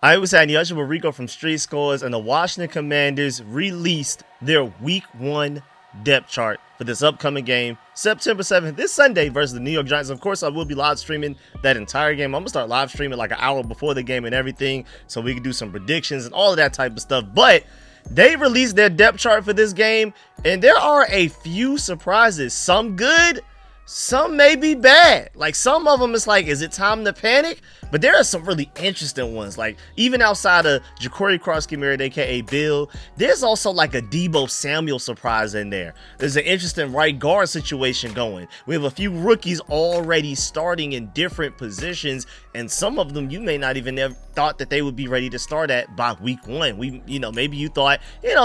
I was saying Yusha with Rico from StreetScores, and the Washington Commanders released their Week 1 depth chart for this upcoming game, September 7th, this Sunday versus the New York Giants. Of course, I will be live streaming that entire game. I'm going to start live streaming like an hour before the game and everything, so we can do some predictions and all of that type of stuff. But they released their depth chart for this game, and there are a few surprises. Some good, some may be bad. Like, some of them, it's like, is it time to panic? But there are some really interesting ones. Like, even outside of Ja'Cory Cross-Marriott, aka Bill, there's also like a Deebo Samuel surprise in there. There's an interesting right guard situation going. We have a few rookies already starting in different positions, and some of them you may not even have thought that they would be ready to start at by week 1. Maybe you thought,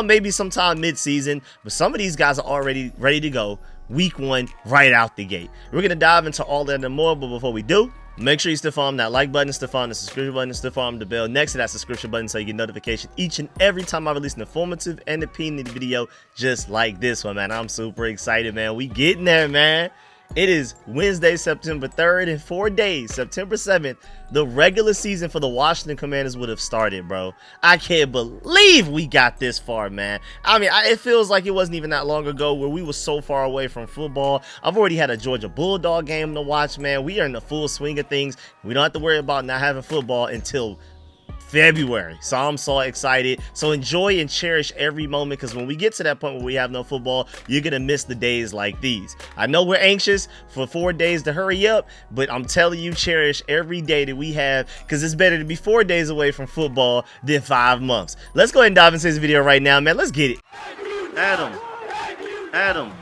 maybe sometime mid-season, but some of these guys are already ready to go week 1 right out the gate. We're gonna dive into all that and more, but before we do, make sure you still follow that like button, still follow the subscription button, still follow the bell next to that subscription button so you get notification each and every time I release an informative and opinion video just like this one, man. I'm super excited, man. We getting there, man. It is Wednesday, September 3rd. In 4 days, September 7th, the regular season for the Washington Commanders would have started, bro. I can't believe we got this far, man. I mean, it feels like it wasn't even that long ago where we were so far away from football. I've already had a Georgia Bulldog game to watch, man. We are in the full swing of things. We don't have to worry about not having football until February. So I'm so excited. So enjoy and cherish every moment, because when we get to that point where we have no football, you're gonna miss the days like these. I know we're anxious for 4 days to hurry up, but I'm telling you, cherish every day that we have, because it's better to be 4 days away from football than 5 months. Let's go ahead and dive into this video right now, man. Let's get it. Adam.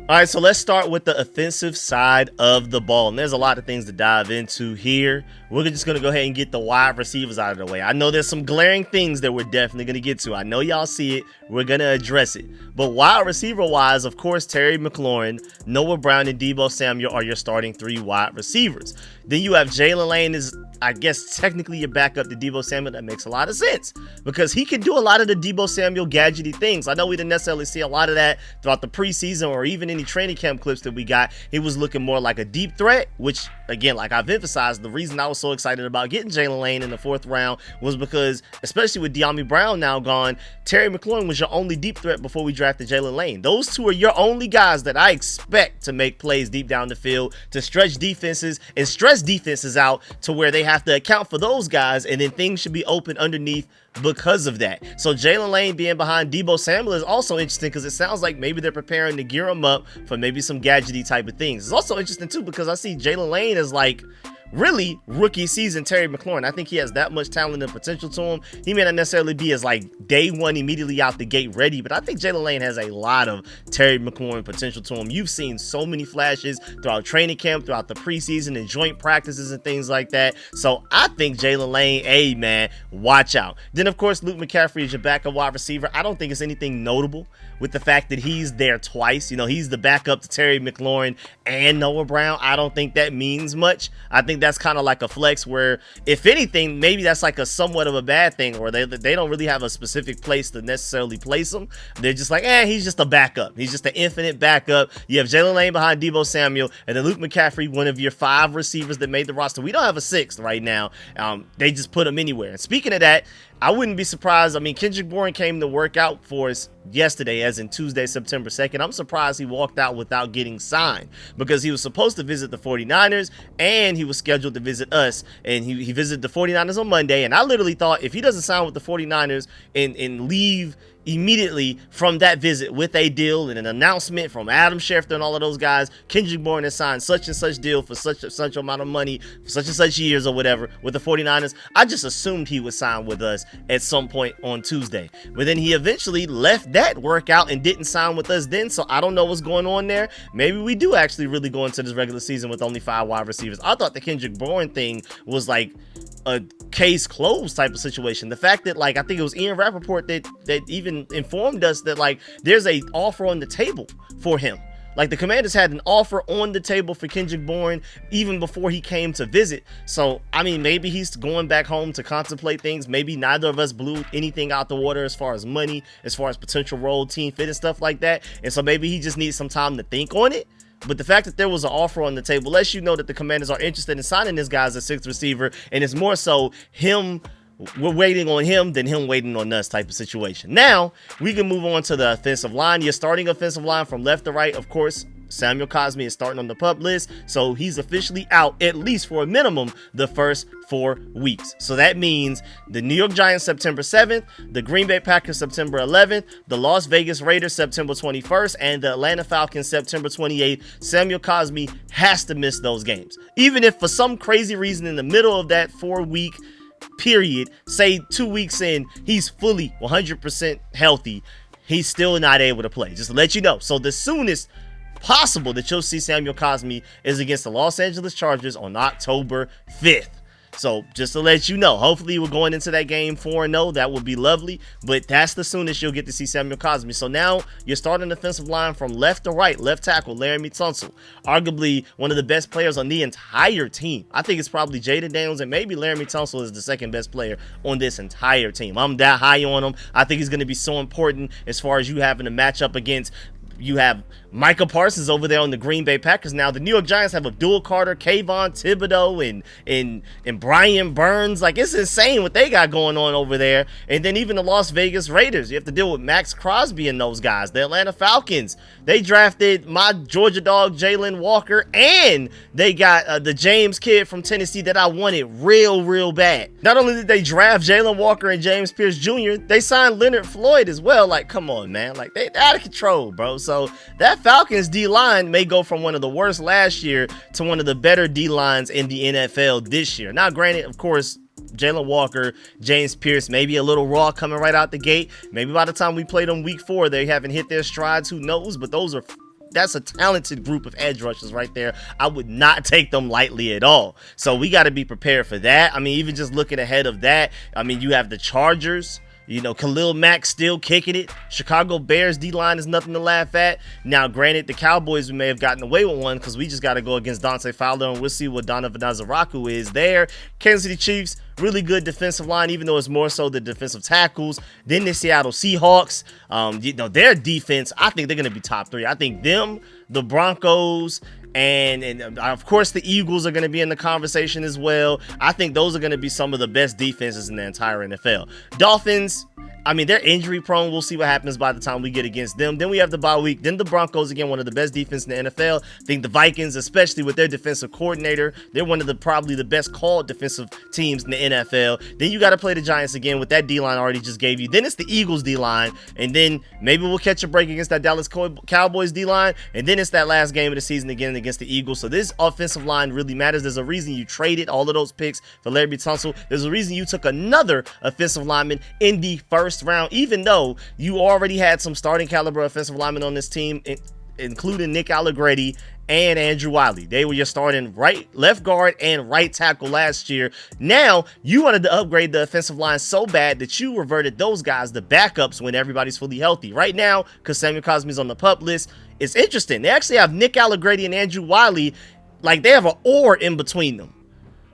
All right, so let's start with the offensive side of the ball. And there's a lot of things to dive into here. We're just going to go ahead and get the wide receivers out of the way. I know there's some glaring things that we're definitely going to get to. I know y'all see it. We're going to address it. But wide receiver-wise, of course, Terry McLaurin, Noah Brown, and Deebo Samuel are your starting 3 wide receivers. Then you have Jalen Lane is, I guess, technically your backup to Deebo Samuel. That makes a lot of sense because he can do a lot of the Deebo Samuel gadgety things. I know we didn't necessarily see a lot of that throughout the preseason or even any training camp clips that we got. He was looking more like a deep threat, which, again, like I've emphasized, the reason I was so excited about getting Jalen Lane in the 4th round was because, especially with De'Ami Brown now gone, Terry McLaurin was your only deep threat before we drafted Jalen Lane. Those two are your only guys that I expect to make plays deep down the field, to stretch defenses and stress defenses out to where they have to account for those guys, and then things should be open underneath because of that. So Jalen Lane being behind Deebo Samuel is also interesting because it sounds like maybe they're preparing to gear him up for maybe some gadgety type of things. It's also interesting too because I see Jalen Lane as like really rookie season Terry McLaurin. I think he has that much talent and potential to him. He may not necessarily be as like day one immediately out the gate ready, but I think Jalen Lane has a lot of Terry McLaurin potential to him. You've seen so many flashes throughout training camp, throughout the preseason and joint practices and things like that. So I think Jalen Lane, hey man, watch out. Then of course Luke McCaffrey is your backup wide receiver. I don't think it's anything notable with the fact that he's there twice. You know, he's the backup to Terry McLaurin and Noah Brown. I don't think that means much. I think that's kind of like a flex where, if anything, maybe that's like a somewhat of a bad thing, or they don't really have a specific place to necessarily place him. They're just like, he's just a backup. He's just an infinite backup. You have Jalen Lane behind Deebo Samuel, and then Luke McCaffrey, one of your 5 receivers that made the roster. We don't have a 6th right now. They just put him anywhere. And speaking of that, I wouldn't be surprised. I mean, Kendrick Bourne came to work out for us yesterday, as in Tuesday, September 2nd. I'm surprised he walked out without getting signed because he was supposed to visit the 49ers and he was scheduled to visit us. And he visited the 49ers on Monday. And I literally thought if he doesn't sign with the 49ers and leave immediately from that visit with a deal and an announcement from Adam Schefter and all of those guys, Kendrick Bourne has signed such and such deal for such amount of money for such and such years or whatever with the 49ers, I just assumed he would sign with us at some point on Tuesday. But then he eventually left that workout and didn't sign with us then, so I don't know what's going on there. Maybe we do actually really go into this regular season with only 5 wide receivers. I thought the Kendrick Bourne thing was like a case closed type of situation. The fact that, like, I think it was Ian Rappaport that even informed us that, like, there's a offer on the table for him. Like, the Commanders had an offer on the table for Kendrick Bourne even before he came to visit. So, I mean, maybe he's going back home to contemplate things. Maybe neither of us blew anything out the water as far as money, as far as potential role, team fit, and stuff like that. And so maybe he just needs some time to think on it. But the fact that there was an offer on the table lets you know that the Commanders are interested in signing this guy as a sixth receiver. And it's more so we're waiting on him than him waiting on us type of situation. Now, we can move on to the offensive line. Your starting offensive line from left to right, of course, Samuel Cosmi is starting on the PUP list, so he's officially out, at least for a minimum, the first 4 weeks. So that means the New York Giants September 7th, the Green Bay Packers September 11th, the Las Vegas Raiders September 21st, and the Atlanta Falcons September 28th. Samuel Cosmi has to miss those games. Even if for some crazy reason in the middle of that 4-week period, say 2 weeks in, he's fully 100% healthy, he's still not able to play. Just to let you know. So the soonest possible that you'll see Samuel Cosmi is against the Los Angeles Chargers on October 5th. So just to let you know, hopefully we're going into that game 4-0. That would be lovely, but that's the soonest you'll get to see Samuel Cosmi. So now you're starting the defensive line from left to right. Left tackle, Laramie Tunsil, arguably one of the best players on the entire team. I think it's probably Jaden Daniels, and maybe Laramie Tunsil is the second best player on this entire team. I'm that high on him. I think he's going to be so important as far as you having to match up against. You have Micah Parsons over there on the Green Bay Packers. Now, the New York Giants have Abdul Carter, Kayvon Thibodeau, and Brian Burns. Like, it's insane what they got going on over there. And then even the Las Vegas Raiders. You have to deal with Max Crosby and those guys. The Atlanta Falcons. They drafted my Georgia dog, Jalen Walker, and they got the James kid from Tennessee that I wanted real bad. Not only did they draft Jalen Walker and James Pierce Jr., they signed Leonard Floyd as well. Like, come on, man. Like, they're out of control, bro. So that Falcons D-line may go from one of the worst last year to one of the better D-lines in the NFL this year. Now, granted, of course, Jalen Walker, James Pierce, maybe a little raw coming right out the gate. Maybe by the time we play them week 4, they haven't hit their strides. Who knows? But that's a talented group of edge rushers right there. I would not take them lightly at all. So we got to be prepared for that. I mean, even just looking ahead of that, I mean, you have the Chargers. You know, Khalil Mack still kicking it. Chicago Bears D-line is nothing to laugh at. Now, granted, the Cowboys, we may have gotten away with one because we just got to go against Dante Fowler, and we'll see what Donovan Azaraku is there. Kansas City Chiefs, really good defensive line, even though it's more so the defensive tackles. Then the Seattle Seahawks, you know, their defense, I think they're going to be top 3. I think them, the Broncos, and of course the Eagles are going to be in the conversation as well. I think those are going to be some of the best defenses in the entire NFL. Dolphins, I mean, they're injury prone. We'll see what happens by the time we get against them. Then we have the bye week. Then the Broncos, again, one of the best defense in the NFL. I think the Vikings, especially with their defensive coordinator, they're one of the probably the best called defensive teams in the NFL. Then you got to play the Giants again with that D-line I already just gave you. Then it's the Eagles D-line. And then maybe we'll catch a break against that Dallas Cowboys D-line. And then it's that last game of the season again against the Eagles. So this offensive line really matters. There's a reason you traded all of those picks for Laramie Tunsil. There's a reason you took another offensive lineman in the first round, even though you already had some starting caliber offensive linemen on this team, including Nick Allegretti and Andrew Wiley. They were your starting left guard and right tackle last year. Now you wanted to upgrade the offensive line so bad that you reverted those guys to backups when everybody's fully healthy. Right now, because Samuel Cosmi's on the PUP list, it's interesting. They actually have Nick Allegretti and Andrew Wiley, like they have an or in between them.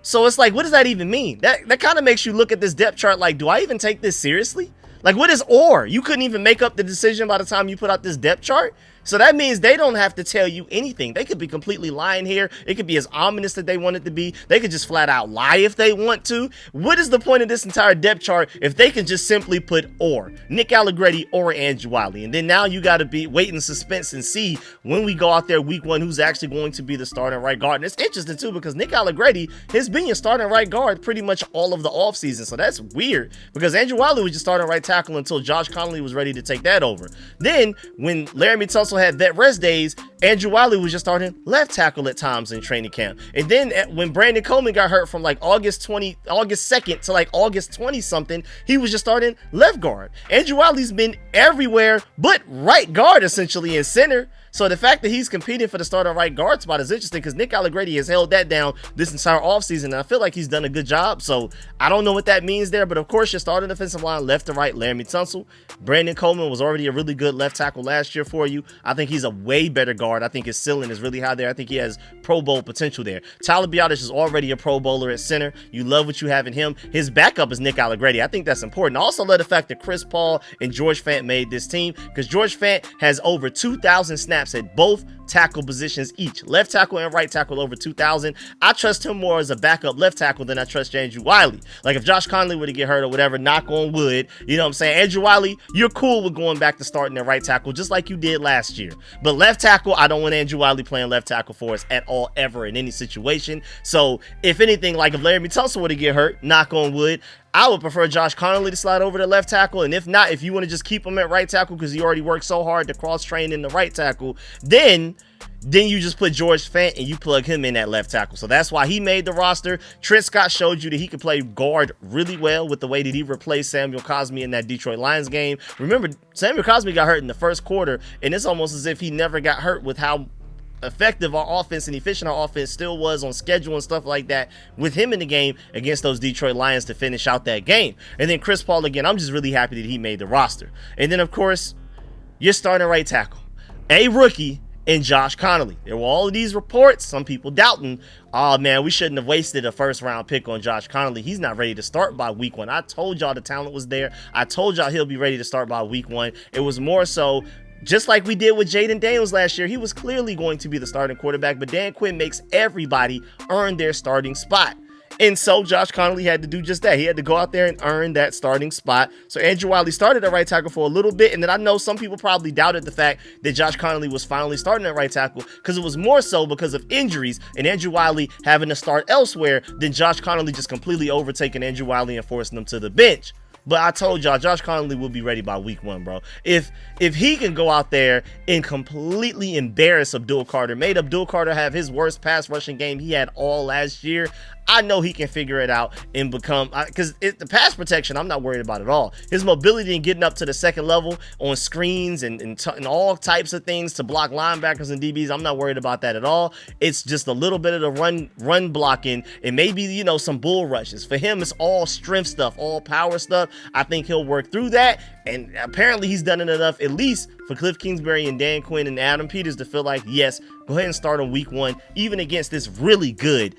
So it's like, what does that even mean? That kind of makes you look at this depth chart like, do I even take this seriously? Like, what is or? You couldn't even make up the decision by the time you put out this depth chart? So that means they don't have to tell you anything. They could be completely lying here. It could be as ominous that they want it to be. They could just flat out lie if they want to. What is the point of this entire depth chart if they can just simply put or? Nick Allegretti or Andrew Wiley. And then now you got to be waiting in suspense and see when we go out there week 1 who's actually going to be the starting right guard. And it's interesting too because Nick Allegretti has been your starting right guard pretty much all of the offseason. So that's weird because Andrew Wiley was just starting right tackle until Josh Connolly was ready to take that over. Then when Laramie Tunsil had vet rest days, Andrew Wiley was just starting left tackle at times in training camp. And then when Brandon Coleman got hurt from like August 2nd to like August 20 something, he was just starting left guard. Andrew Wiley's been everywhere but right guard essentially in center. So the fact that he's competing for the starting right guard spot is interesting because Nick Allegretti has held that down this entire offseason, and I feel like he's done a good job. So I don't know what that means there, but of course, your starting defensive line left to right, Laramie Tunsil. Brandon Coleman was already a really good left tackle last year for you. I think he's a way better guard. I think his ceiling is really high there. I think he has Pro Bowl potential there. Tyler Biadasz is already a Pro Bowler at center. You love what you have in him. His backup is Nick Allegretti. I think that's important. I also love the fact that Chris Paul and George Fant made this team because George Fant has over 2,000 snaps at both tackle positions each. Left tackle and right tackle over 2,000. I trust him more as a backup left tackle than I trust Andrew Wiley. Like if Josh Conley were to get hurt or whatever, knock on wood, you know what I'm saying? Andrew Wiley, you're cool with going back to starting at right tackle just like you did last year. But left tackle, I don't want Andrew Wiley playing left tackle for us at all, ever, in any situation. So if anything, like if Laramie Tunsil were to get hurt, knock on wood, I would prefer Josh Conley to slide over to left tackle. And if not, if you want to just keep him at right tackle because he already worked so hard to cross-train in the right tackle, then you just put George Fant and you plug him in at left tackle. So that's why he made the roster. Trent Scott showed you that he could play guard really well with the way that he replaced Samuel Cosmi in that Detroit Lions game. Remember, Samuel Cosmi got hurt in the first quarter, and it's almost as if he never got hurt with how effective our offense and efficient our offense still was on schedule and stuff like that with him in the game against those Detroit Lions to finish out that game. And then Chris Paul, again, I'm just really happy that he made the roster. And then, of course, you're starting right tackle, a rookie, and Josh Conley. There were all of these reports, some people doubting, oh man, we shouldn't have wasted a first round pick on Josh Conley. He's not ready to start by week 1. I told y'all the talent was there. I told y'all he'll be ready to start by week 1. It was more so just like we did with Jaden Daniels last year. He was clearly going to be the starting quarterback, but Dan Quinn makes everybody earn their starting spot. And so Josh Conley had to do just that. He had to go out there and earn that starting spot. So Andrew Wiley started at right tackle for a little bit. And then I know some people probably doubted the fact that Josh Conley was finally starting at right tackle because it was more so because of injuries and Andrew Wiley having to start elsewhere than Josh Conley just completely overtaking Andrew Wiley and forcing him to the bench. But I told y'all, Josh Conley will be ready by week 1, bro. If he can go out there and completely embarrass Abdul Carter, made Abdul Carter have his worst pass rushing game he had all last year, I know he can figure it out and become, because the pass protection, I'm not worried about at all. His mobility and getting up to the second level on screens and all types of things to block linebackers and DBs, I'm not worried about that at all. It's just a little bit of the run blocking and maybe, you know, some bull rushes. For him, it's all strength stuff, all power stuff. I think he'll work through that. And apparently he's done it enough, at least for Cliff Kingsbury and Dan Quinn and Adam Peters, to feel like, yes, go ahead and start on week 1, even against this really good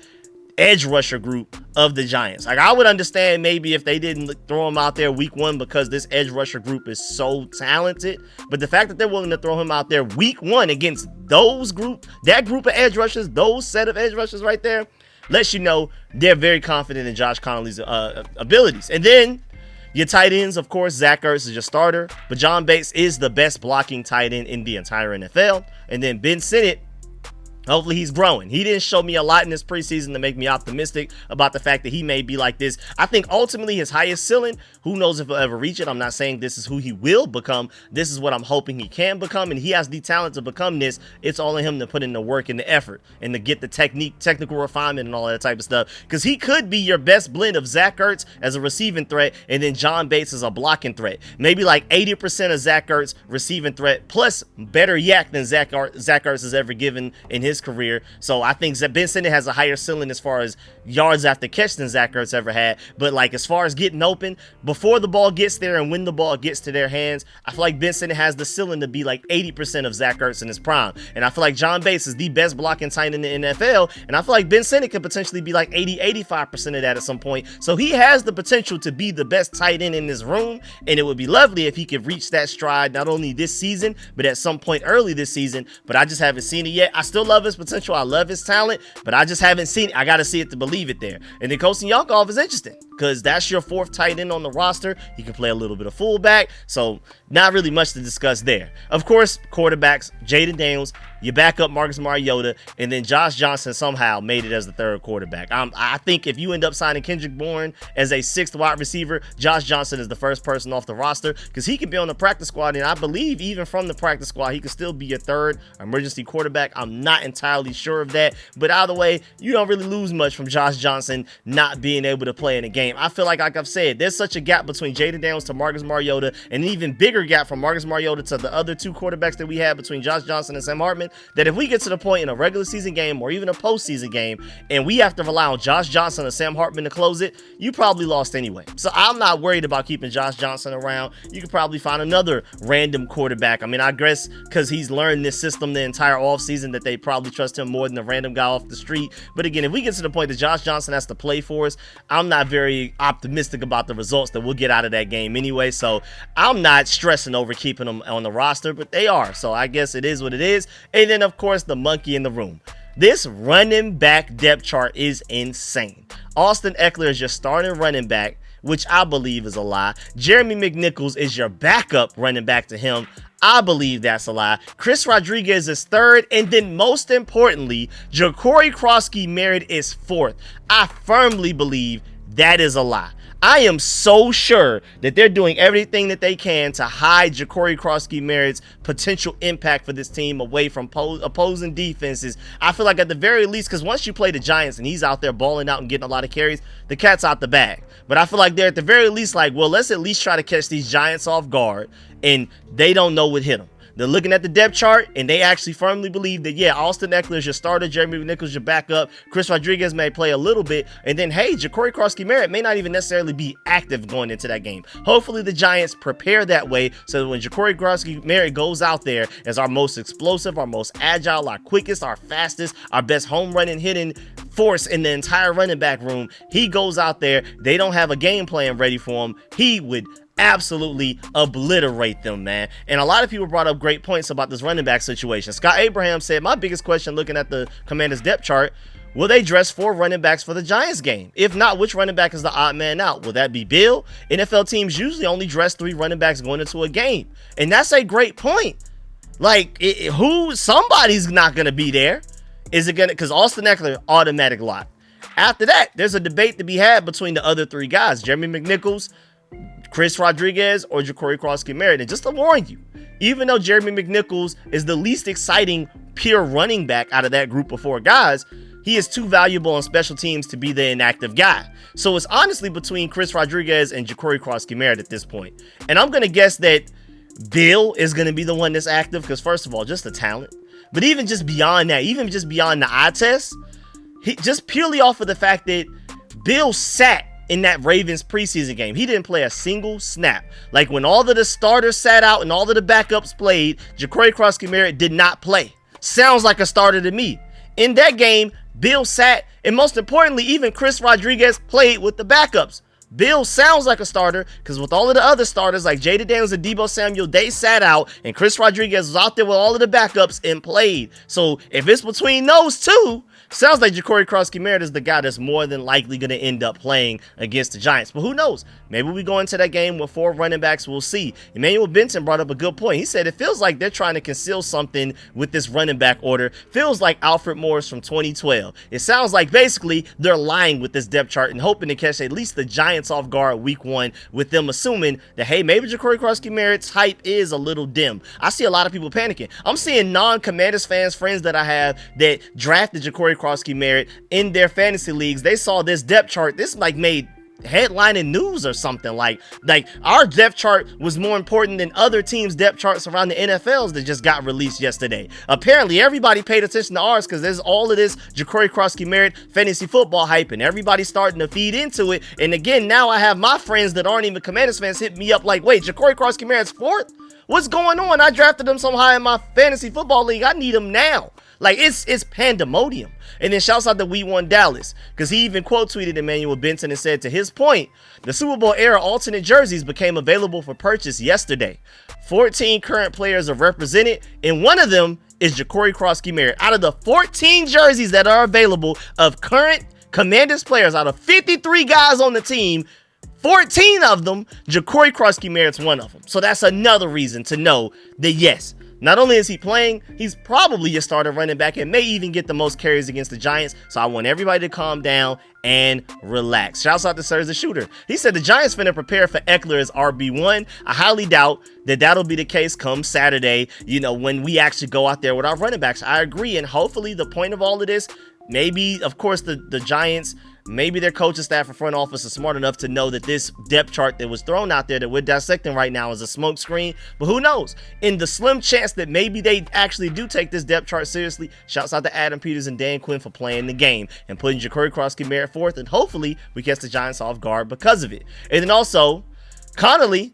edge rusher group of the Giants. Like, I would understand maybe if they didn't throw him out there week 1 because this edge rusher group is so talented, but the fact that they're willing to throw him out there week 1 against that group of edge rushers, those set of edge rushers right there, lets you know they're very confident in Josh Conley's abilities. And then your tight ends, of course, Zach Ertz is your starter, but John Bates is the best blocking tight end in the entire NFL. And then Ben Sinnott, hopefully he's growing. He didn't show me a lot in this preseason to make me optimistic about the fact that he may be like this. I think ultimately his highest ceiling, who knows if he'll ever reach it. I'm not saying this is who he will become. This is what I'm hoping he can become, and he has the talent to become this. It's all in him to put in the work and the effort and to get the technical refinement and all that type of stuff, because he could be your best blend of Zach Ertz as a receiving threat and then John Bates as a blocking threat. Maybe like 80% of Zach Ertz receiving threat plus better yak than Zach Ertz has ever given in his career. So I think that Ben Sinnott has a higher ceiling as far as yards after catch than Zach Ertz ever had. But like as far as getting open before the ball gets there and when the ball gets to their hands, I feel like Ben Sinnott has the ceiling to be like 80% of Zach Ertz in his prime. And I feel like John Bates is the best blocking tight end in the NFL. And I feel like Ben Sinnott could potentially be like 80-85% of that at some point. So he has the potential to be the best tight end in this room. And it would be lovely if he could reach that stride not only this season, but at some point early this season. But I just haven't seen it yet. I still love his potential. I love his talent, but I just haven't seen it. I got to see it to believe it there. And then Kosin Yankov is interesting because that's your 4th tight end on the roster. He can play a little bit of fullback, so not really much to discuss there. Of course, quarterbacks, Jaden Daniels, your backup Marcus Mariota, and then Josh Johnson somehow made it as the 3rd quarterback. I think if you end up signing Kendrick Bourne as a 6th wide receiver, Josh Johnson is the first person off the roster because he can be on the practice squad, and I believe even from the practice squad, he can still be your 3rd emergency quarterback. I'm not entirely sure of that, but either way, you don't really lose much from Josh Johnson not being able to play in a game. game. I feel like I've said, there's such a gap between Jaden Daniels to Marcus Mariota, and an even bigger gap from Marcus Mariota to the other two quarterbacks that we had between Josh Johnson and Sam Hartman, that if we get to the point in a regular season game or even a postseason game and we have to rely on Josh Johnson or Sam Hartman to close it, you probably lost anyway. So I'm not worried about keeping Josh Johnson around. You could probably find another random quarterback. I mean, I guess because he's learned this system the entire offseason that they probably trust him more than a random guy off the street. But again, if we get to the point that Josh Johnson has to play for us, I'm not very optimistic about the results that we'll get out of that game anyway. So I'm not stressing over keeping them on the roster, but they are. So I guess it is what it is. And then, of course, the monkey in the room. This running back depth chart is insane. Austin Ekeler is your starting running back, which I believe is a lie. Jeremy McNichols is your backup running back to him. I believe that's a lie. Chris Rodriguez is third. And then most importantly, Ja'Cory Crosky-Merritt is fourth. I firmly believe that is a lie. I am so sure that they're doing everything that they can to hide Ja'Cory Crosky-Merritt's potential impact for this team away from opposing defenses. I feel like at the very least, because once you play the Giants and he's out there balling out and getting a lot of carries, the cat's out the bag. But I feel like they're at the very least like, well, let's at least try to catch these Giants off guard, and they don't know what hit them. They're looking at the depth chart, and they actually firmly believe that, yeah, Austin Ekeler is your starter, Jeremy McNichols your backup, Chris Rodriguez may play a little bit, and then, hey, Ja'Cory Crosky-Merritt may not even necessarily be active going into that game. Hopefully the Giants prepare that way so that when Ja'Cory Crosky-Merritt goes out there as our most explosive, our most agile, our quickest, our fastest, our best home run and hitting force in the entire running back room, he goes out there, they don't have a game plan ready for him, he would absolutely obliterate them, man. And a lot of people brought up great points about this running back situation. Scott Abraham said, my biggest question looking at the Commanders depth chart, will they dress 4 running backs for the Giants game? If not, which running back is the odd man out? Will that be Bill? NFL teams usually only dress 3 running backs going into a game. And that's a great point. Like, somebody's not going to be there. Is it going to, because Austin Ekeler, automatic lock. After that, there's a debate to be had between the other 3 guys, Jeremy McNichols, Chris Rodriguez, or Ja'Cory Crosky-Merritt. And just to warn you, even though Jeremy McNichols is the least exciting pure running back out of that group of 4 guys, he is too valuable on special teams to be the inactive guy. So it's honestly between Chris Rodriguez and Ja'Cory Crosky-Merritt at this point. And I'm going to guess that Bill is going to be the one that's active because, first of all, just the talent. But even just beyond that, even just beyond the eye test, just purely off of the fact that Bill sat in that Ravens preseason game. He didn't play a single snap. Like when all of the starters sat out and all of the backups played, Ja'Cory Crosky-Merritt did not play. Sounds like a starter to me. In that game, Bill sat, and most importantly, even Chris Rodriguez played with the backups. Bill sounds like a starter because with all of the other starters like Jaden Daniels and Deebo Samuel, they sat out, and Chris Rodriguez was out there with all of the backups and played. So if it's between those two, sounds like Ja'Cory Crosky-Merritt is the guy that's more than likely going to end up playing against the Giants. But who knows? Maybe we go into that game with 4 running backs. We'll see. Emmanuel Benson brought up a good point. He said it feels like they're trying to conceal something with this running back order. Feels like Alfred Morris from 2012. It sounds like basically they're lying with this depth chart and hoping to catch at least the Giants off guard week 1 with them assuming that, hey, maybe Ja'Cory Crosky-Merritt's hype is a little dim. I see a lot of people panicking. I'm seeing non-Commanders fans, friends that I have that drafted Ja'Cory Crosky-Merritt in their fantasy leagues. They saw this depth chart. This like made headlining news or something. Like our depth chart was more important than other teams' depth charts around the NFLs that just got released yesterday. Apparently everybody paid attention to ours because there's all of this Ja'Cory Crosky-Merritt fantasy football hype and everybody's starting to feed into it. And again, now I have my friends that aren't even Commanders fans hit me up like, wait, Ja'Cory Crosky-Merritt's 4th? What's going on? I drafted him so high in my fantasy football league. I need him now. Like, it's pandemonium. And then shouts out to We Won Dallas, because he even quote tweeted Emmanuel Benson and said, to his point, the Super Bowl era alternate jerseys became available for purchase yesterday. 14 current players are represented, and one of them is Ja'Cory Crosky-Merritt. Out of the 14 jerseys that are available of current Commanders players, out of 53 guys on the team, 14 of them, Ja'Cory Crosky-Merritt's one of them. So that's another reason to know that, yes, not only is he playing, he's probably your starter running back and may even get the most carries against the Giants. So I want everybody to calm down and relax. Shouts out to Sir the Shooter. He said the Giants finna prepare for Ekeler as RB1. I highly doubt that that'll be the case come Saturday, you know, when we actually go out there with our running backs. I agree. And hopefully the point of all of this, maybe, of course, the Giants maybe their coaching staff and front office is smart enough to know that this depth chart that was thrown out there that we're dissecting right now is a smoke screen. But who knows? In the slim chance that maybe they actually do take this depth chart seriously, shouts out to Adam Peters and Dan Quinn for playing the game and putting Ja'Cory Cross-Kamara fourth, and hopefully we catch the Giants off guard because of it. And then also, Connolly,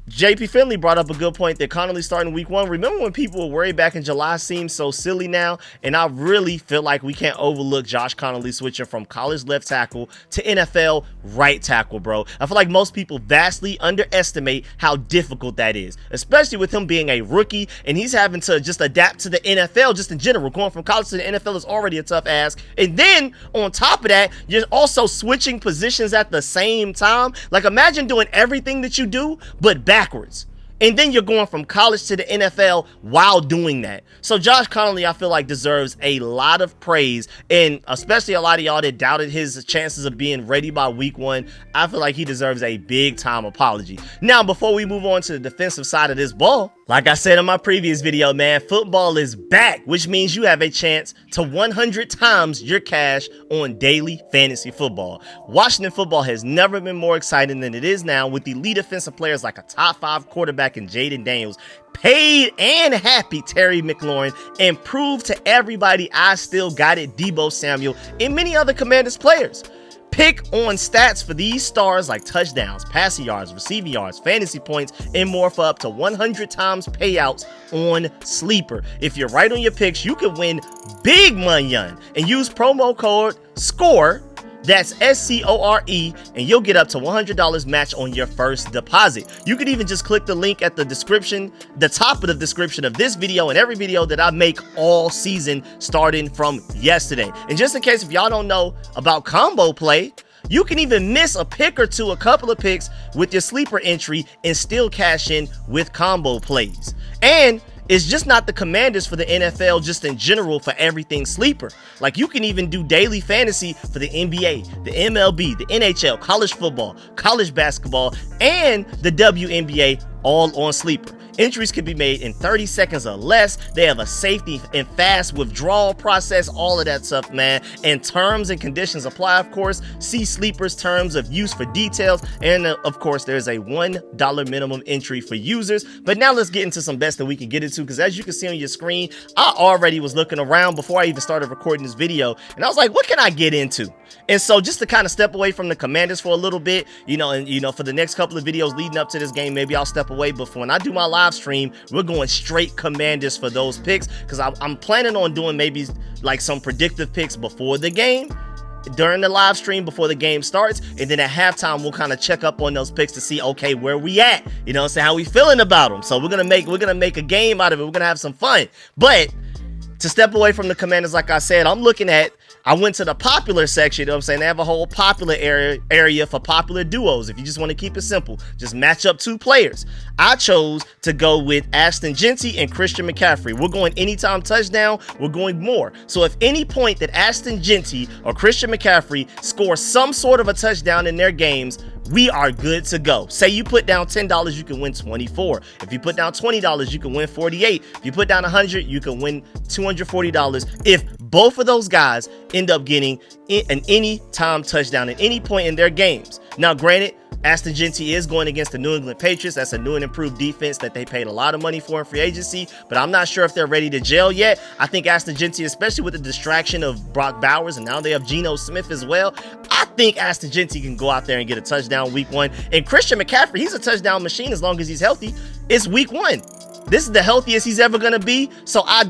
JP Finley brought up a good point that Connolly starting week 1. Remember when people were worried back in July seems so silly now? And I really feel like we can't overlook Josh Connolly switching from college left tackle to NFL right tackle, bro. I feel like most people vastly underestimate how difficult that is, especially with him being a rookie and he's having to just adapt to the NFL just in general. Going from college to the NFL is already a tough ask. And then on top of that, you're also switching positions at the same time. Like, imagine doing everything that you do, but backwards. And then you're going from college to the NFL while doing that. So Josh Connolly, I feel like, deserves a lot of praise, and especially a lot of y'all that doubted his chances of being ready by week 1. I feel like he deserves a big time apology. Now, before we move on to the defensive side of this ball, like I said in my previous video, man, football is back, which means you have a chance to 100 times your cash on daily fantasy football. Washington football has never been more exciting than it is now, with elite offensive players like a top 5 quarterback in Jaden Daniels, paid and happy Terry McLaurin, and proved to everybody I still got it Deebo Samuel, and many other Commanders players. Pick on stats for these stars like touchdowns, passing yards, receiving yards, fantasy points, and more for up to 100 times payouts on Sleeper. If you're right on your picks, you can win big money and use promo code SCORE. That's SCORE, and you'll get up to $100 match on your first deposit. You can even just click the link at the description, the top of the description of this video and every video that I make all season starting from yesterday. And just in case if y'all don't know about combo play, you can even miss a pick or two, a couple of picks with your sleeper entry and still cash in with combo plays. And it's just not the Commanders for the NFL, just in general for everything sleeper. Like, you can even do daily fantasy for the NBA, the MLB, the NHL, college football, college basketball, and the WNBA, all on Sleeper. Entries can be made in 30 seconds or less. They have a safety and fast withdrawal process, all of that stuff, man. And terms and conditions apply, of course. See Sleeper's terms of use for details. And of course, there's a $1 minimum entry for users. But now let's get into some bets that we can get into, because as you can see on your screen, I already was looking around before I even started recording this video, and I was like, what can I get into? And so just to kind of step away from the Commanders for a little bit, for the next couple of videos leading up to this game, maybe I'll step away. But for when I do my live stream, we're going straight Commanders for those picks, because I'm planning on doing maybe like some predictive picks before the game, during the live stream before the game starts, and then at halftime we'll kind of check up on those picks to see, okay, where we at, say how we feeling about them. So we're gonna make a game out of it. We're gonna have some fun. But to step away from the Commanders, like I said, I went to the popular section, They have a whole popular area for popular duos. If you just want to keep it simple, just match up 2 players. I chose to go with Ashton Jeanty and Christian McCaffrey. We're going anytime touchdown. We're going more. So if any point that Ashton Jeanty or Christian McCaffrey score some sort of a touchdown in their games, we are good to go. Say you put down $10, you can win 24. If you put down $20, you can win 48. If you put down 100, you can win $240 if both of those guys end up getting an anytime touchdown at any point in their games. Now, granted, Ashton Jeanty is going against the New England Patriots. That's a new and improved defense that they paid a lot of money for in free agency, but I'm not sure if they're ready to gel yet. I think Ashton Jeanty, especially with the distraction of Brock Bowers, and now they have Geno Smith as well, I think Ashton Jeanty can go out there and get a touchdown week 1. And Christian McCaffrey, he's a touchdown machine as long as he's healthy. It's week 1. This is the healthiest he's ever gonna be. So I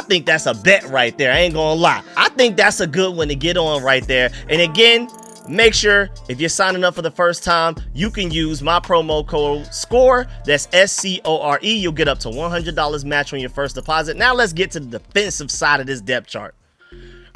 think that's a bet right there. I ain't gonna lie. I think that's a good one to get on right there. And again, make sure if you're signing up for the first time, you can use my promo code SCORE. That's SCORE. You'll get up to $100 match on your first deposit. Now let's get to the defensive side of this depth chart.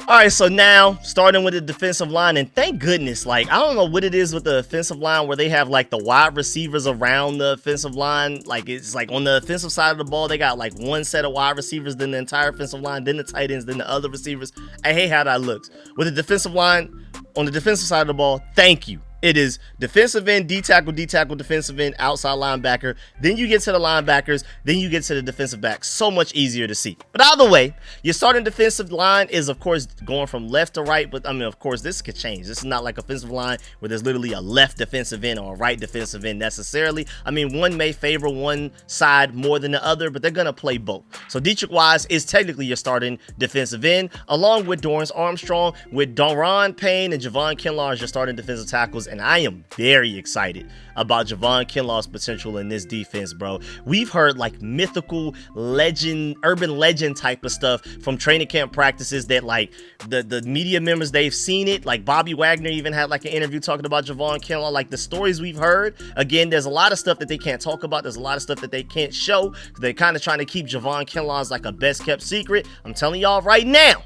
All right, so now starting with the defensive line, and thank goodness, I don't know what it is with the offensive line where they have the wide receivers around the offensive line. It's on the offensive side of the ball, they got one set of wide receivers, then the entire offensive line, then the tight ends, then the other receivers. I hate how that looks. With the defensive line, on the defensive side of the ball, thank you. It is defensive end, D tackle, defensive end, outside linebacker. Then you get to the linebackers. Then you get to the defensive backs. So much easier to see. But either way, your starting defensive line is, of course, going from left to right. But, I mean, of course, this could change. This is not like offensive line where there's literally a left defensive end or a right defensive end necessarily. I mean, one may favor one side more than the other, but they're going to play both. So Dietrich Wise is technically your starting defensive end, along with Dorrance Armstrong, with Daron Payne and Javon Kinlaw as your starting defensive tackles. And I am very excited about Javon Kinlaw's potential in this defense, bro. We've heard like mythical legend, urban legend type of stuff from training camp practices that like the media members, they've seen it. Like Bobby Wagner even had like an interview talking about Javon Kinlaw. Like the stories we've heard, again, there's a lot of stuff that they can't talk about. There's a lot of stuff that they can't show. They're kind of trying to keep Javon Kinlaw as like a best kept secret. I'm telling y'all right now,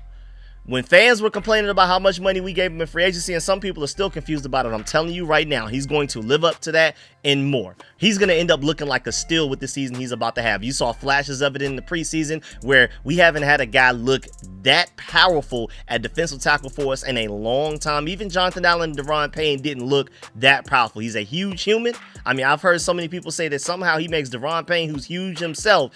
when fans were complaining about how much money we gave him in free agency, and some people are still confused about it, I'm telling you right now, he's going to live up to that and more. He's going to end up looking like a steal with the season he's about to have. You saw flashes of it in the preseason where we haven't had a guy look that powerful at defensive tackle for us in a long time. Even Jonathan Allen and Daron Payne didn't look that powerful. He's a huge human. I mean, I've heard so many people say that somehow he makes Daron Payne, who's huge himself,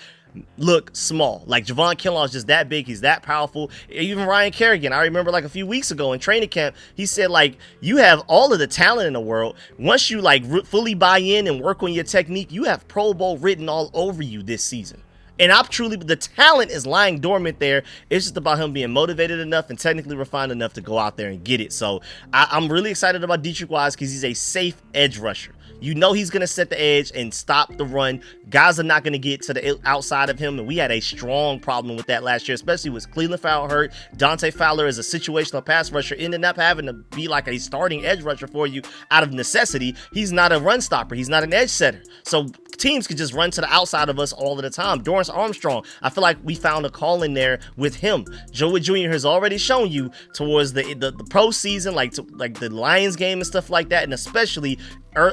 look small. Like Javon Kinlaw is just that big. He's that powerful. Even Ryan Kerrigan, I remember like a few weeks ago in training camp, he said like, you have all of the talent in the world. Once you like fully buy in and work on your technique, you have Pro Bowl written all over you this season. And the talent is lying dormant there. It's just about him being motivated enough and technically refined enough to go out there and get it. So I'm really excited about Dietrich Wise because he's a safe edge rusher. You know he's going to set the edge and stop the run. Guys are not going to get to the outside of him, and we had a strong problem with that last year, especially with Cleveland Fowler hurt. Dante Fowler is a situational pass rusher, ended up having to be like a starting edge rusher for you out of necessity. He's not a run stopper. He's not an edge setter. So teams could just run to the outside of us all of the time. Dorrance Armstrong, I feel like we found a call in there with him. Joey Jr. has already shown you towards the pro season, like the Lions game and stuff like that, and especially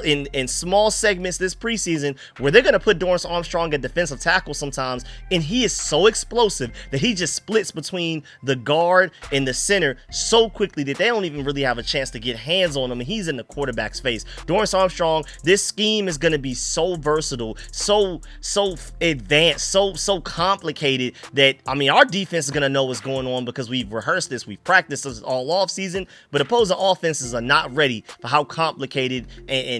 in small segments this preseason where they're going to put Dorrance Armstrong at defensive tackle sometimes, and he is so explosive that he just splits between the guard and the center so quickly that they don't even really have a chance to get hands on him, and he's in the quarterback's face. Dorrance Armstrong, this scheme is going to be so versatile, so advanced, so complicated that, I mean, our defense is going to know what's going on because we've rehearsed this, we've practiced this all off season, but opposing offenses are not ready for how complicated and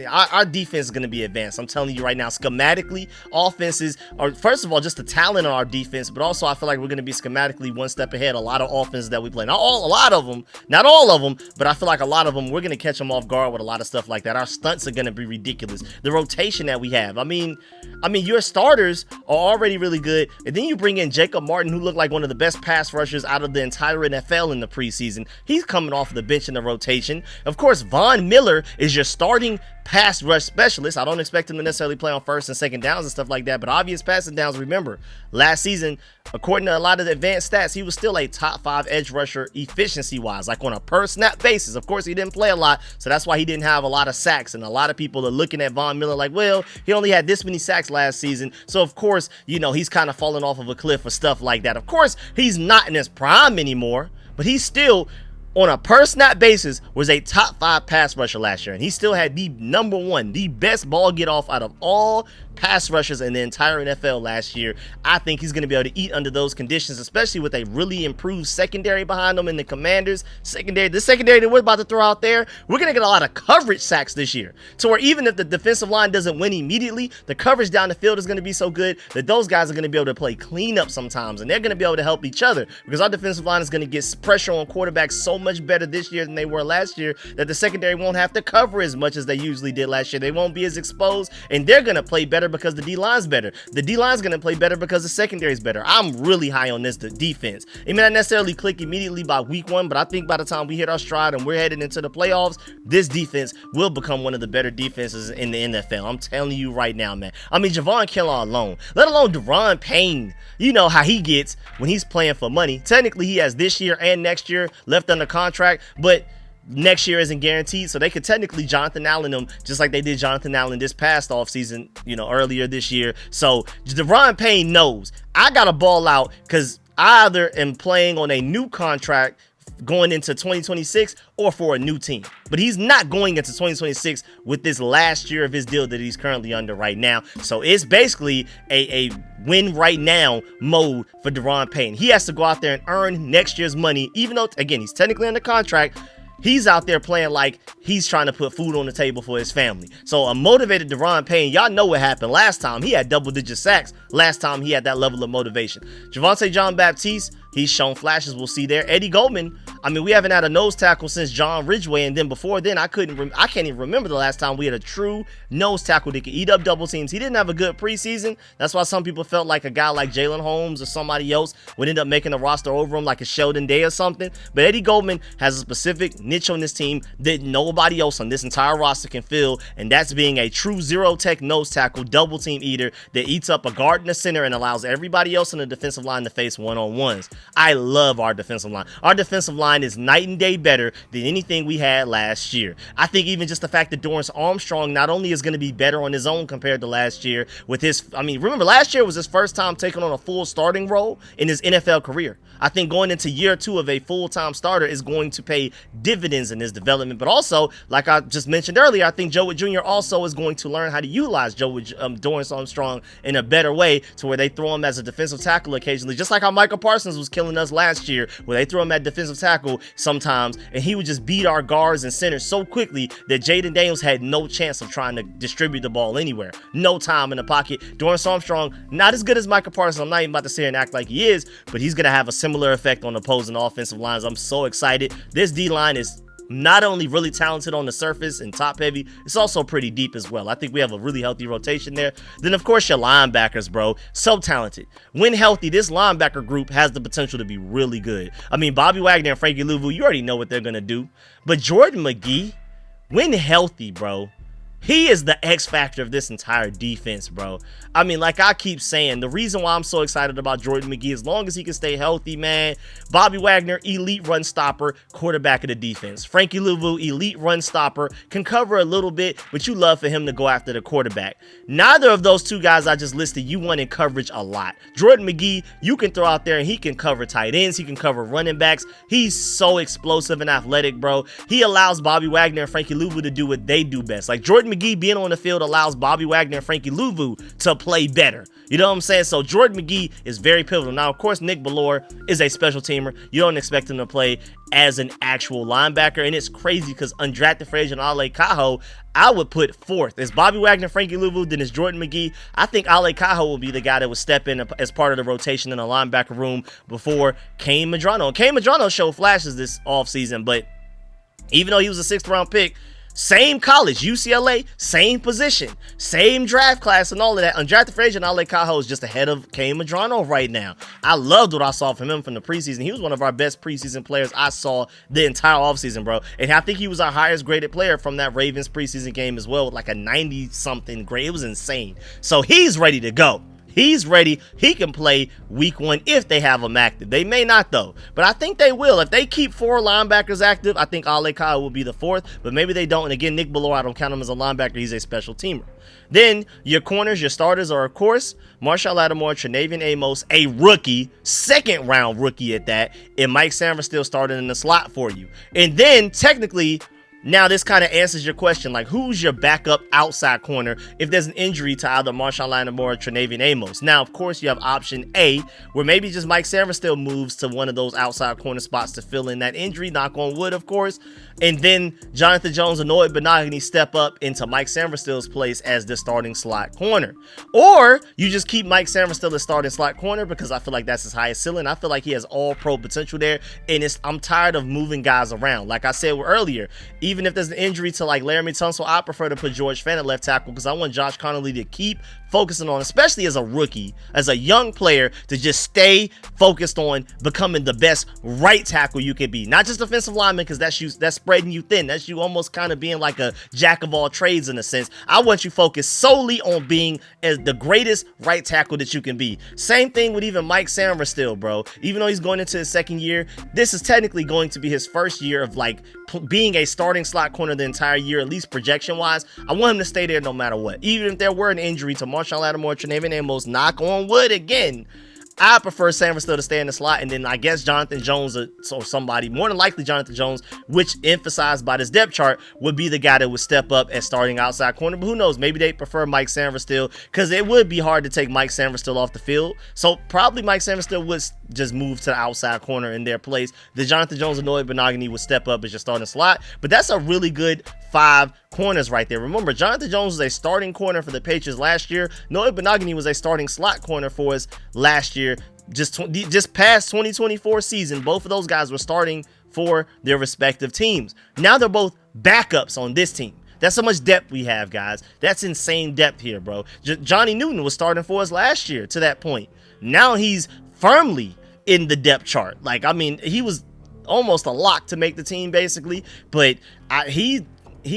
our defense is going to be advanced. I'm telling you right now, schematically, offenses are, first of all, just the talent on our defense, but also I feel like we're going to be schematically one step ahead. A lot of offenses that we play, not all of them, but I feel like a lot of them, we're going to catch them off guard with a lot of stuff like that. Our stunts are going to be ridiculous. The rotation that we have, I mean, your starters are already really good, and then you bring in Jacob Martin, who looked like one of the best pass rushers out of the entire NFL in the preseason. He's coming off the bench in the rotation. Of course, Von Miller is your starting pass rush specialist. I don't expect him to necessarily play on first and second downs and stuff like that, but obvious passing downs. Remember, last season, according to a lot of the advanced stats, he was still a top 5 edge rusher efficiency-wise, like on a per-snap basis. Of course, he didn't play a lot, so that's why he didn't have a lot of sacks, and a lot of people are looking at Von Miller like, well, he only had this many sacks last season, so of course, he's kind of falling off of a cliff for stuff like that. Of course, he's not in his prime anymore, but he's still, on a per snap basis, was a top 5 pass rusher last year, and he still had the number 1, the best ball get off out of all pass rushers in the entire NFL last year. I think he's going to be able to eat under those conditions, especially with a really improved secondary behind him in the Commanders secondary. The secondary that we're about to throw out there, we're going to get a lot of coverage sacks this year, to where even if the defensive line doesn't win immediately, the coverage down the field is going to be so good that those guys are going to be able to play cleanup sometimes, and they're going to be able to help each other, because our defensive line is going to get pressure on quarterbacks so much better this year than they were last year that the secondary won't have to cover as much as they usually did last year. They won't be as exposed, and they're going to play better because the D-line's better. The D-line's going to play better because the secondary's better. I'm really high on this defense. It may not necessarily click immediately by week 1, but I think by the time we hit our stride and we're headed into the playoffs, this defense will become one of the better defenses in the NFL. I'm telling you right now, man. I mean, Javon Kinlaw alone, let alone Daron Payne, you know how he gets when he's playing for money. Technically, he has this year and next year left under contract, but next year isn't guaranteed, so they could technically Jonathan Allen them just like they did Jonathan Allen this past offseason, earlier this year. So Daron Payne knows I gotta ball out because I either am playing on a new contract going into 2026 or for a new team. But he's not going into 2026 with this last year of his deal that he's currently under right now. So it's basically a win right now mode for Deron Payne. He has to go out there and earn next year's money, even though, again, he's technically under contract. He's out there playing like he's trying to put food on the table for his family. So a motivated Deron Payne, y'all know what happened last time. He had double-digit sacks last time he had that level of motivation. Javonte Jean-Baptiste, he's shown flashes. We'll see there. Eddie Goldman, I mean, we haven't had a nose tackle since John Ridgeway, and then before then, I can't even remember the last time we had a true nose tackle that could eat up double teams. He didn't have a good preseason. That's why some people felt like a guy like Jalen Holmes or somebody else would end up making a roster over him, like a Sheldon Day or something. But Eddie Goldman has a specific niche on this team that nobody else on this entire roster can fill, and that's being a true zero-tech nose tackle, double team eater that eats up a guard and a center and allows everybody else on the defensive line to face one-on-ones. I love our defensive line. Our defensive line is night and day better than anything we had last year. I think even just the fact that Dorrance Armstrong not only is going to be better on his own compared to last year with his, I mean, remember last year was his first time taking on a full starting role in his NFL career. I think going into year 2 of a full-time starter is going to pay dividends in his development. But also, like I just mentioned earlier, I think Joe Wood Jr. also is going to learn how to utilize Dorrance Armstrong in a better way, to where they throw him as a defensive tackle occasionally, just like how Michael Parsons was killing us last year, where they threw him at defensive tackle sometimes, and he would just beat our guards and centers so quickly that Jaden Daniels had no chance of trying to distribute the ball anywhere. No time in the pocket. Dorrance Armstrong, not as good as Michael Parsons. I'm not even about to sit here and act like he is, but he's going to have a similar effect on opposing offensive lines. I'm so excited. This D-line is not only really talented on the surface and top heavy, it's also pretty deep as well. I think we have a really healthy rotation there. Then, of course, your linebackers, bro. So talented. When healthy, this linebacker group has the potential to be really good. I mean, Bobby Wagner and Frankie Louvu, you already know what they're going to do. But Jordan McGee, when healthy, bro, he is the X factor of this entire defense, bro. I mean, like I keep saying, the reason why I'm so excited about Jordan McGee, as long as he can stay healthy, man. Bobby Wagner, elite run stopper, quarterback of the defense. Frankie Louvu, elite run stopper, can cover a little bit, but you love for him to go after the quarterback. Neither of those two guys I just listed, you want in coverage a lot. Jordan McGee, you can throw out there and he can cover tight ends, he can cover running backs. He's so explosive and athletic, bro. He allows Bobby Wagner and Frankie Louvu to do what they do best. Like Jordan McGee being on the field allows Bobby Wagner and Frankie Louvu to play better. You know what I'm saying? So Jordan McGee is very pivotal. Now, of course, Nick Bellore is a special teamer. You don't expect him to play as an actual linebacker. And it's crazy because undrafted free agent Ale Cajo, I would put fourth. It's Bobby Wagner, Frankie Louvu, then it's Jordan McGee. I think Ale Cajo will be the guy that would step in as part of the rotation in the linebacker room before Kane Medrano. Kane Medrano showed flashes this offseason, but even though he was a 6th round pick, same college, UCLA, same position, same draft class and all of that. Undrafted free agent Ale Cajo is just ahead of Kane Medrano right now. I loved what I saw from him from the preseason. He was one of our best preseason players I saw the entire offseason, bro. And I think he was our highest graded player from that Ravens preseason game as well, with like a 90-something grade. It was insane. So he's ready to go. He's ready. He can play week 1 if they have him active. They may not, though, but I think they will. If they keep 4 linebackers active, I think Ale Cajo will be the 4th, but maybe they don't. And again, Nick Bellore, I don't count him as a linebacker. He's a special teamer. Then your corners, your starters are, of course, Marshall Lattimore, Tre'Navien Amos, a rookie, 2nd round rookie at that, and Mike Samver still starting in the slot for you. And then technically, now this kind of answers your question, like who's your backup outside corner if there's an injury to either Marshall Lattimore or Tre'Navien Amos. Now, of course, you have option A, where maybe just Mike Samver still moves to one of those outside corner spots to fill in that injury, knock on wood, of course. And then Jonathan Jones and Noah Benogany step up into Mike Samverstill's place as the starting slot corner. Or you just keep Mike Samverstill as starting slot corner because I feel like that's his highest ceiling. I feel like he has all pro potential there. And I'm tired of moving guys around. Like I said earlier, even if there's an injury to like Laramie Tunsil, I prefer to put George Fant at left tackle because I want Josh Connolly to keep focusing on, especially as a rookie, as a young player, to just stay focused on becoming the best right tackle you can be. Not just defensive lineman, because that's spreading you thin. That's you almost kind of being like a jack of all trades in a sense. I want you focused solely on being as the greatest right tackle that you can be. Same thing with even Mike Samverstill, bro. Even though he's going into his 2nd year, this is technically going to be his 1st year of like being a starting slot corner the entire year, at least projection wise. I want him to stay there no matter what. Even if there were an injury to Marshall Lattimore, Tre'Navien Amos, knock on wood again, I prefer Sanford still to stay in the slot, and then I guess Jonathan Jones or somebody, more than likely Jonathan Jones, which emphasized by this depth chart, would be the guy that would step up as starting outside corner. But who knows? Maybe they prefer Mike Sanford still, because it would be hard to take Mike Sanford still off the field. So probably Mike Sanford still would just move to the outside corner in their place. The Jonathan Jones and Noah Benogany would step up as your starting slot. But that's a really good 5 corners right there. Remember, Jonathan Jones was a starting corner for the Patriots last year. Noah Benogany was a starting slot corner for us last year. Just past 2024 season, both of those guys were starting for their respective teams. Now they're both backups on this team. That's how much depth we have, guys. That's insane depth here, bro. Johnny Newton was starting for us last year to that point. Now he's firmly in the depth chart. Like, I mean, he was almost a lock to make the team, basically. But he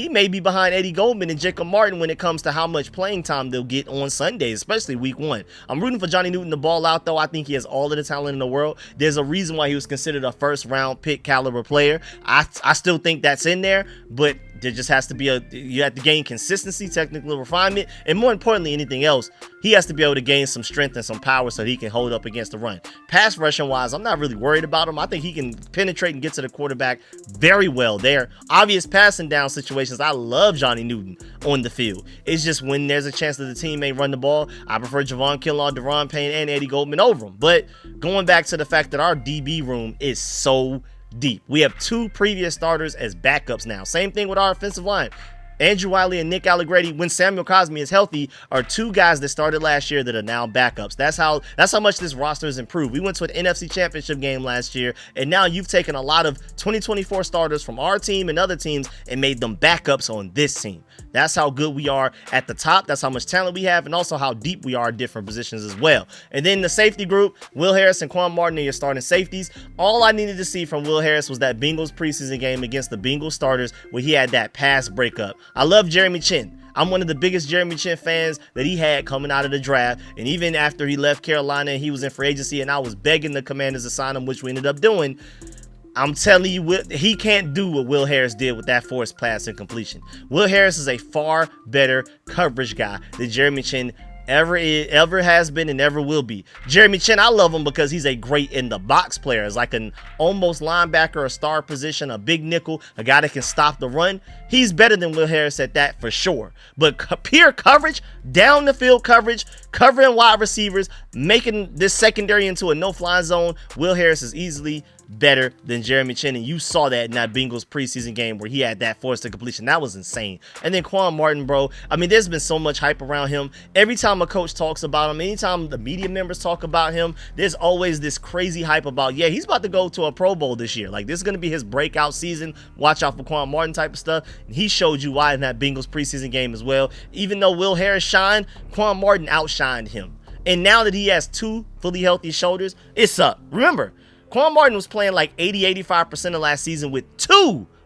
may be behind Eddie Goldman and Jacob Martin when it comes to how much playing time they'll get on Sundays, especially week 1. I'm rooting for Johnny Newton to ball out, though. I think he has all of the talent in the world. There's a reason why he was considered a first-round pick caliber player. I still think that's in there, but there just has to be you have to gain consistency, technical refinement, and more importantly, anything else, he has to be able to gain some strength and some power so he can hold up against the run. Pass rushing wise, I'm not really worried about him. I think he can penetrate and get to the quarterback very well there. Obvious passing down situations, I love Johnny Newton on the field. It's just when there's a chance that the team may run the ball, I prefer Javon Kinlaw, Deron Payne, and Eddie Goldman over him. But going back to the fact that our DB room is so deep. We have 2 previous starters as backups now. Same thing with our offensive line. Andrew Wiley and Nick Allegretti, when Samuel Cosmi is healthy, are 2 guys that started last year that are now backups. That's how much this roster has improved. We went to an NFC Championship game last year, and now you've taken a lot of 2024 starters from our team and other teams and made them backups on this team. That's how good we are at the top. That's how much talent we have, and also how deep we are at different positions as well. And then the safety group, Will Harris and Quan Martin are your starting safeties. All I needed to see from Will Harris was that Bengals preseason game against the Bengals starters where he had that pass breakup. I love Jeremy Chin. I'm one of the biggest Jeremy Chin fans that he had coming out of the draft. And even after he left Carolina and he was in free agency and I was begging the Commanders to sign him, which we ended up doing, I'm telling you, he can't do what Will Harris did with that forced pass and completion. Will Harris is a far better coverage guy than Jeremy Chin ever has been and ever will be. Jeremy Chin, I love him because he's a great in the box player. It's like an almost linebacker, a star position, a big nickel, a guy that can stop the run. He's better than Will Harris at that for sure. But pure coverage, down the field coverage, covering wide receivers, making this secondary into a no-fly zone, Will Harris is easily better than Jeremy Chin, and you saw that in that Bengals preseason game where he had that forced completion. That was insane. And then Quan Martin, bro, I mean, there's been so much hype around him. Every time a coach talks about him, anytime the media members talk about him, there's always this crazy hype about, yeah, he's about to go to a Pro Bowl this year. Like, this is going to be his breakout season. Watch out for Quan Martin type of stuff. And he showed you why in that Bengals preseason game as well. Even though Will Harris shined, Quan Martin outshined him. And now that he has 2 fully healthy shoulders, it's up. Remember, Quan Martin was playing like 80-85% of last season with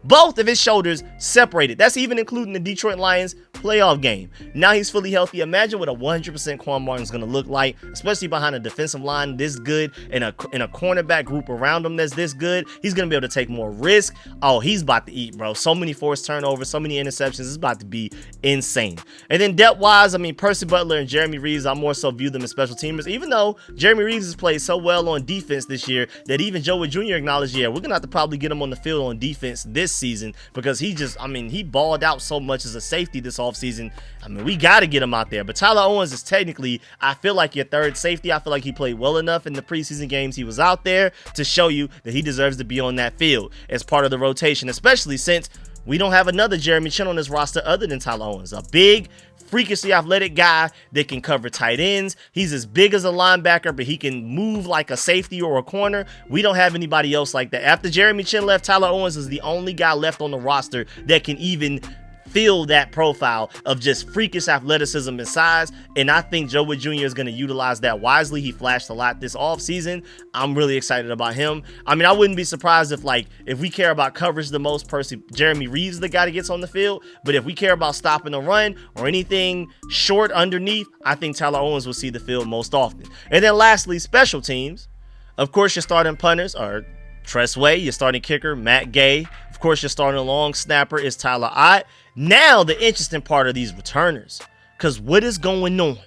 both of his shoulders separated. That's even including the Detroit Lions playoff game. Now he's fully healthy. Imagine what a 100% Quan Martin's going to look like, especially behind a defensive line this good and a cornerback group around him that's this good. He's going to be able to take more risk. Oh, he's about to eat, bro. So many forced turnovers, so many interceptions. It's about to be insane. And then depth-wise, I mean, Percy Butler and Jeremy Reeves, I more so view them as special teamers, even though Jeremy Reeves has played so well on defense this year that even Joe Wood Jr. acknowledged, yeah, we're going to have to probably get him on the field on defense this season because he balled out so much as a safety this offseason. I mean, we got to get him out there. But Tyler Owens is technically, I feel like your third safety. I feel like he played well enough in the preseason games he was out there to show you that he deserves to be on that field as part of the rotation, especially since we don't have another Jeremy Chin on this roster other than Tyler Owens, a big, freakishly athletic guy that can cover tight ends. He's as big as a linebacker, but he can move like a safety or a corner. We don't have anybody else like that. After Jeremy Chin left, Tyler Owens is the only guy left on the roster that can even fill that profile of just freakish athleticism and size, and I think Joe Wood Jr. is going to utilize that wisely. He flashed a lot this offseason. I'm really excited about him. I mean, I wouldn't be surprised if we care about coverage the most, Jeremy Reeves is the guy that gets on the field, but if we care about stopping the run or anything short underneath, I think Tyler Owens will see the field most often. And then lastly, special teams. Of course, your starting punters are Tress Way, your starting kicker, Matt Gay. Of course, your starting long snapper is Tyler Ott. Now, the interesting part of these returners, because what is going on?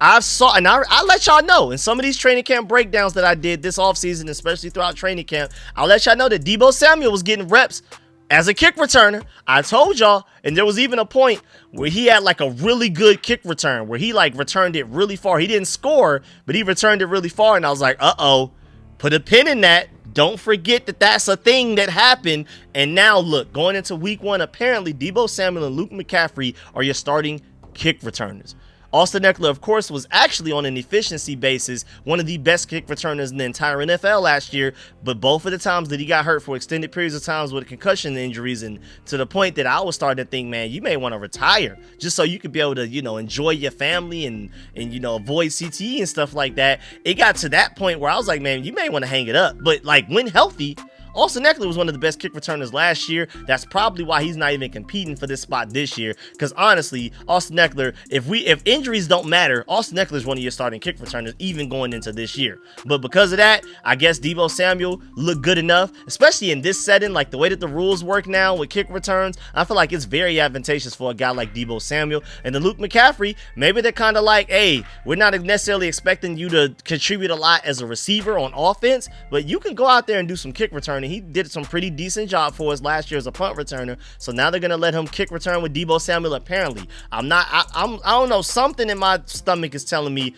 I let y'all know in some of these training camp breakdowns that I did this offseason, especially throughout training camp, I'll let y'all know that Deebo Samuel was getting reps as a kick returner. I told y'all, and there was even a point where he had like a really good kick return where he like returned it really far. He didn't score, but he returned it really far, and I was like, uh-oh, put a pin in that. Don't forget that that's a thing that happened. And now look, going into week 1, apparently Deebo Samuel and Luke McCaffrey are your starting kick returners. Austin Ekeler, of course, was actually on an efficiency basis one of the best kick returners in the entire NFL last year, but both of the times that he got hurt for extended periods of times with concussion injuries, and to the point that I was starting to think, man, you may want to retire just so you could be able to, enjoy your family and avoid CTE and stuff like that. It got to that point where I was like, man, you may want to hang it up. But like when healthy, Austin Ekeler was one of the best kick returners last year. That's probably why he's not even competing for this spot this year. Because honestly, Austin Ekeler, if injuries don't matter, Austin Ekeler is one of your starting kick returners even going into this year. But because of that, I guess Deebo Samuel looked good enough, especially in this setting, like the way that the rules work now with kick returns. I feel like it's very advantageous for a guy like Deebo Samuel. And then Luke McCaffrey, maybe they're kind of like, hey, we're not necessarily expecting you to contribute a lot as a receiver on offense, but you can go out there and do some kick return. He did some pretty decent job for us last year as a punt returner. So now they're gonna let him kick return with Deebo Samuel. Apparently, I don't know. Something in my stomach is telling me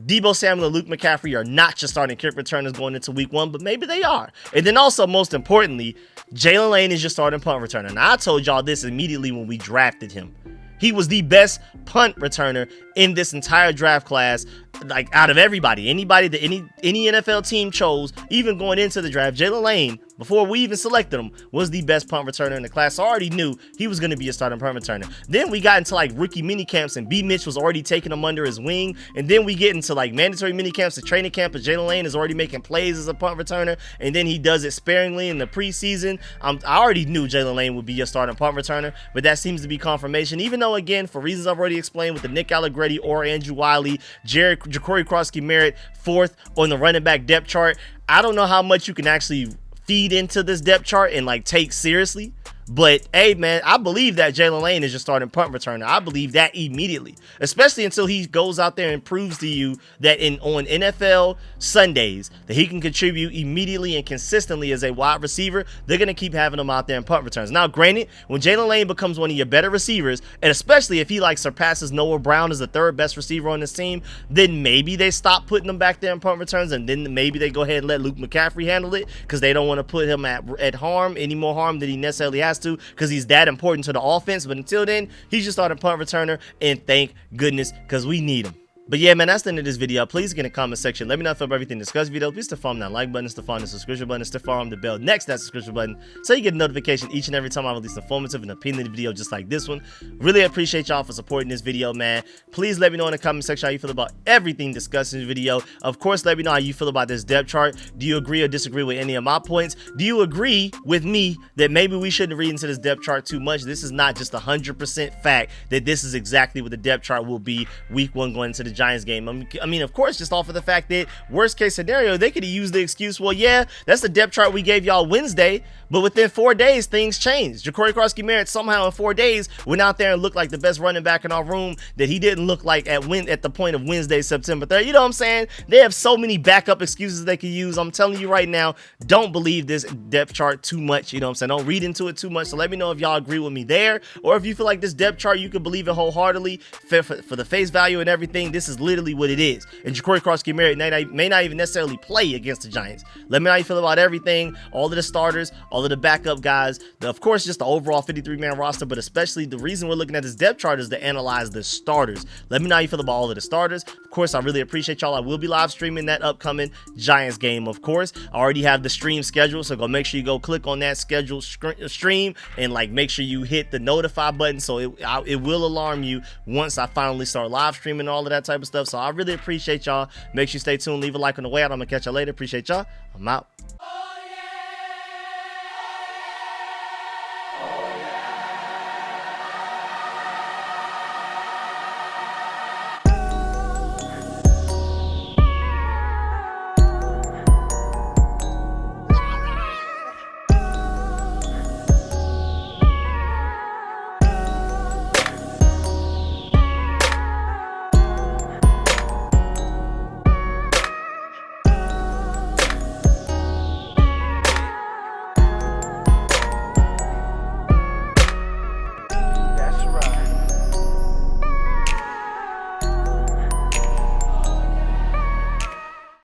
Deebo Samuel and Luke McCaffrey are not just starting kick returners going into week 1, but maybe they are. And then also, most importantly, Jalen Lane is your starting punt returner. Now I told y'all this immediately when we drafted him. He was the best punt returner in this entire draft class, like out of anybody that any NFL team chose, even going into the draft. Jalen Lane, before we even selected him, was the best punt returner in the class. So I already knew he was going to be a starting punt returner. Then we got into like rookie mini camps, and B. Mitch was already taking him under his wing. And then we get into like mandatory mini camps and training camp, and Jalen Lane is already making plays as a punt returner. And then he does it sparingly in the preseason. I already knew Jalen Lane would be your starting punt returner, but that seems to be confirmation. Even though, again, for reasons I've already explained with the Nick Allegretti or Andrew Wiley, Ja'Cory Krosky-Merritt, 4th on the running back depth chart. I don't know how much you can actually feed into this depth chart and like take seriously. But hey, man, I believe that Jalen Lane is your starting punt returner. I believe that immediately, especially until he goes out there and proves to you that on NFL Sundays that he can contribute immediately and consistently as a wide receiver. They're going to keep having him out there in punt returns. Now, granted, when Jalen Lane becomes one of your better receivers, and especially if he like surpasses Noah Brown as the 3rd best receiver on this team, then maybe they stop putting him back there in punt returns, and then maybe they go ahead and let Luke McCaffrey handle it because they don't want to put him at harm, any more harm than he necessarily has to, because he's that important to the offense. But until then, he's just starting punt returner, and thank goodness, because we need him. But yeah, man, that's the end of this video. Please get in the comment section. Let me know if everything discussed video. Please stiff arm that like button, stiff arm the subscription button, stiff arm the bell next to that subscription button so you get a notification each and every time I release an informative and opinionated video just like this one. Really appreciate y'all for supporting this video, man. Please let me know in the comment section how you feel about everything discussed in the video. Of course, let me know how you feel about this depth chart. Do you agree or disagree with any of my points? Do you agree with me that maybe we shouldn't read into this depth chart too much? This is not just 100% fact that this is exactly what the depth chart will be week 1 going into the Giants game. I mean, of course, just off of the fact that worst case scenario, they could have used the excuse, well, yeah, that's the depth chart we gave y'all Wednesday, but within 4 days, things changed. Ja'Cory Krosky-Merritt somehow in 4 days went out there and looked like the best running back in our room that he didn't look like at the point of Wednesday, September 3rd. You know what I'm saying? They have so many backup excuses they could use. I'm telling you right now, don't believe this depth chart too much. You know what I'm saying? Don't read into it too much. So let me know if y'all agree with me there, or if you feel like this depth chart, you can believe it wholeheartedly for the face value and everything. This is literally what it is. And Ja'Cory Krosky-Merritt may not even necessarily play against the Giants. Let me know how you feel about everything, all of the starters, all of the backup guys, of course, just the overall 53-man roster, but especially the reason we're looking at this depth chart is to analyze the starters. Let me know how you feel about all of the starters. Of course, I really appreciate y'all. I will be live streaming that upcoming Giants game, of course. I already have the stream schedule, so make sure you go click on that schedule stream and like make sure you hit the notify button so it will alarm you once I finally start live streaming and all of that type of stuff. So I really appreciate y'all. Make sure you stay tuned. Leave a like on the way out. I'm gonna catch y'all later. Appreciate y'all. I'm out.